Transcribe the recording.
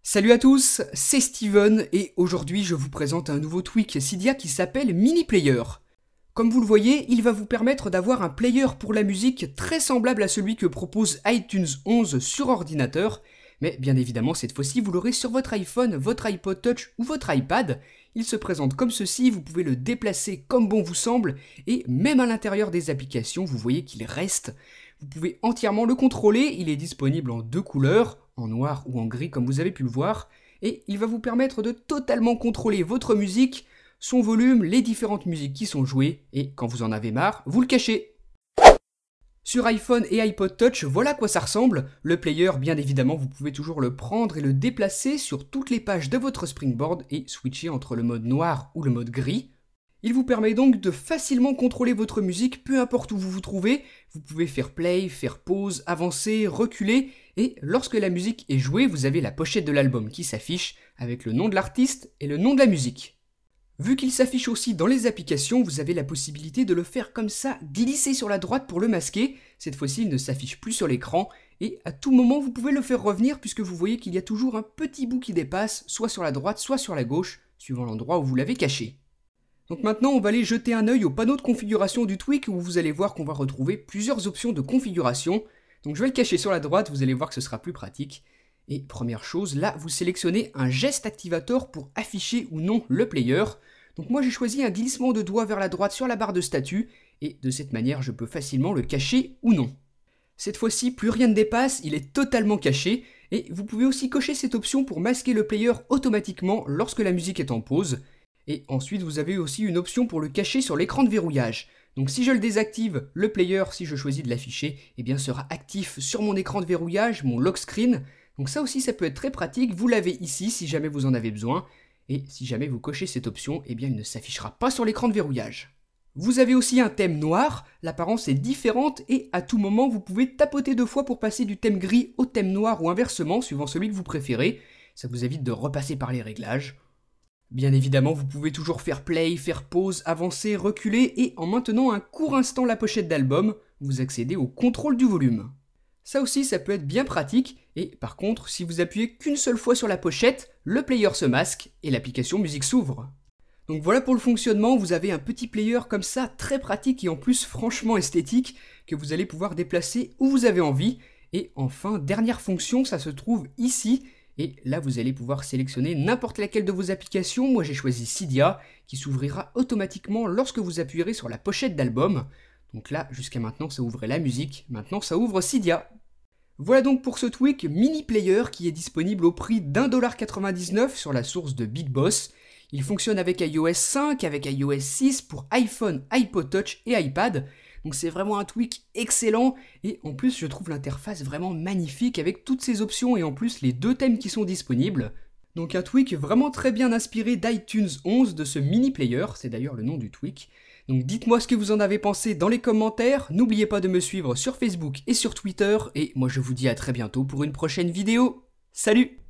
Salut à tous, c'est Steven et aujourd'hui je vous présente un nouveau tweak Cydia qui s'appelle Mini Player. Comme vous le voyez, il va vous permettre d'avoir un player pour la musique très semblable à celui que propose iTunes 11 sur ordinateur, mais bien évidemment cette fois-ci vous l'aurez sur votre iPhone, votre iPod Touch ou votre iPad. Il se présente comme ceci, vous pouvez le déplacer comme bon vous semble et même à l'intérieur des applications vous voyez qu'il reste. Vous pouvez entièrement le contrôler, il est disponible en deux couleurs, en noir ou en gris comme vous avez pu le voir, et il va vous permettre de totalement contrôler votre musique, son volume, les différentes musiques qui sont jouées, et quand vous en avez marre, vous le cachez. Sur iPhone et iPod Touch, voilà à quoi ça ressemble. Le player, bien évidemment, vous pouvez toujours le prendre et le déplacer sur toutes les pages de votre Springboard et switcher entre le mode noir ou le mode gris. Il vous permet donc de facilement contrôler votre musique peu importe où vous vous trouvez. Vous pouvez faire play, faire pause, avancer, reculer, et lorsque la musique est jouée, vous avez la pochette de l'album qui s'affiche avec le nom de l'artiste et le nom de la musique. Vu qu'il s'affiche aussi dans les applications, vous avez la possibilité de le faire comme ça, glisser sur la droite pour le masquer. Cette fois-ci, il ne s'affiche plus sur l'écran, et à tout moment, vous pouvez le faire revenir puisque vous voyez qu'il y a toujours un petit bout qui dépasse, soit sur la droite, soit sur la gauche, suivant l'endroit où vous l'avez caché. Donc maintenant, on va aller jeter un œil au panneau de configuration du tweak où vous allez voir qu'on va retrouver plusieurs options de configuration. Donc je vais le cacher sur la droite, vous allez voir que ce sera plus pratique. Et première chose, là, vous sélectionnez un geste activator pour afficher ou non le player. Donc moi, j'ai choisi un glissement de doigt vers la droite sur la barre de statut, et de cette manière, je peux facilement le cacher ou non. Cette fois-ci, plus rien ne dépasse, il est totalement caché, et vous pouvez aussi cocher cette option pour masquer le player automatiquement lorsque la musique est en pause. Et ensuite, vous avez aussi une option pour le cacher sur l'écran de verrouillage. Donc si je le désactive, le player, si je choisis de l'afficher, eh bien sera actif sur mon écran de verrouillage, mon lock screen. Donc ça aussi, ça peut être très pratique. Vous l'avez ici si jamais vous en avez besoin. Et si jamais vous cochez cette option, eh bien il ne s'affichera pas sur l'écran de verrouillage. Vous avez aussi un thème noir, l'apparence est différente et à tout moment, vous pouvez tapoter deux fois pour passer du thème gris au thème noir ou inversement, suivant celui que vous préférez. Ça vous évite de repasser par les réglages. Bien évidemment, vous pouvez toujours faire play, faire pause, avancer, reculer et en maintenant un court instant la pochette d'album, vous accédez au contrôle du volume. Ça aussi, ça peut être bien pratique et par contre, si vous appuyez qu'une seule fois sur la pochette, le player se masque et l'application musique s'ouvre. Donc voilà pour le fonctionnement, vous avez un petit player comme ça, très pratique et en plus franchement esthétique, que vous allez pouvoir déplacer où vous avez envie. Et enfin, dernière fonction, ça se trouve ici. Et là, vous allez pouvoir sélectionner n'importe laquelle de vos applications. Moi, j'ai choisi Cydia, qui s'ouvrira automatiquement lorsque vous appuierez sur la pochette d'album. Donc là, jusqu'à maintenant, ça ouvrait la musique. Maintenant, ça ouvre Cydia. Voilà donc pour ce tweak Mini Player qui est disponible au prix d'1,99$ sur la source de Big Boss. Il fonctionne avec iOS 5, avec iOS 6 pour iPhone, iPod Touch et iPad. Donc c'est vraiment un tweak excellent et en plus je trouve l'interface vraiment magnifique avec toutes ces options et en plus les deux thèmes qui sont disponibles. Donc un tweak vraiment très bien inspiré d'iTunes 11 de ce mini player, c'est d'ailleurs le nom du tweak. Donc dites-moi ce que vous en avez pensé dans les commentaires, n'oubliez pas de me suivre sur Facebook et sur Twitter et moi je vous dis à très bientôt pour une prochaine vidéo. Salut!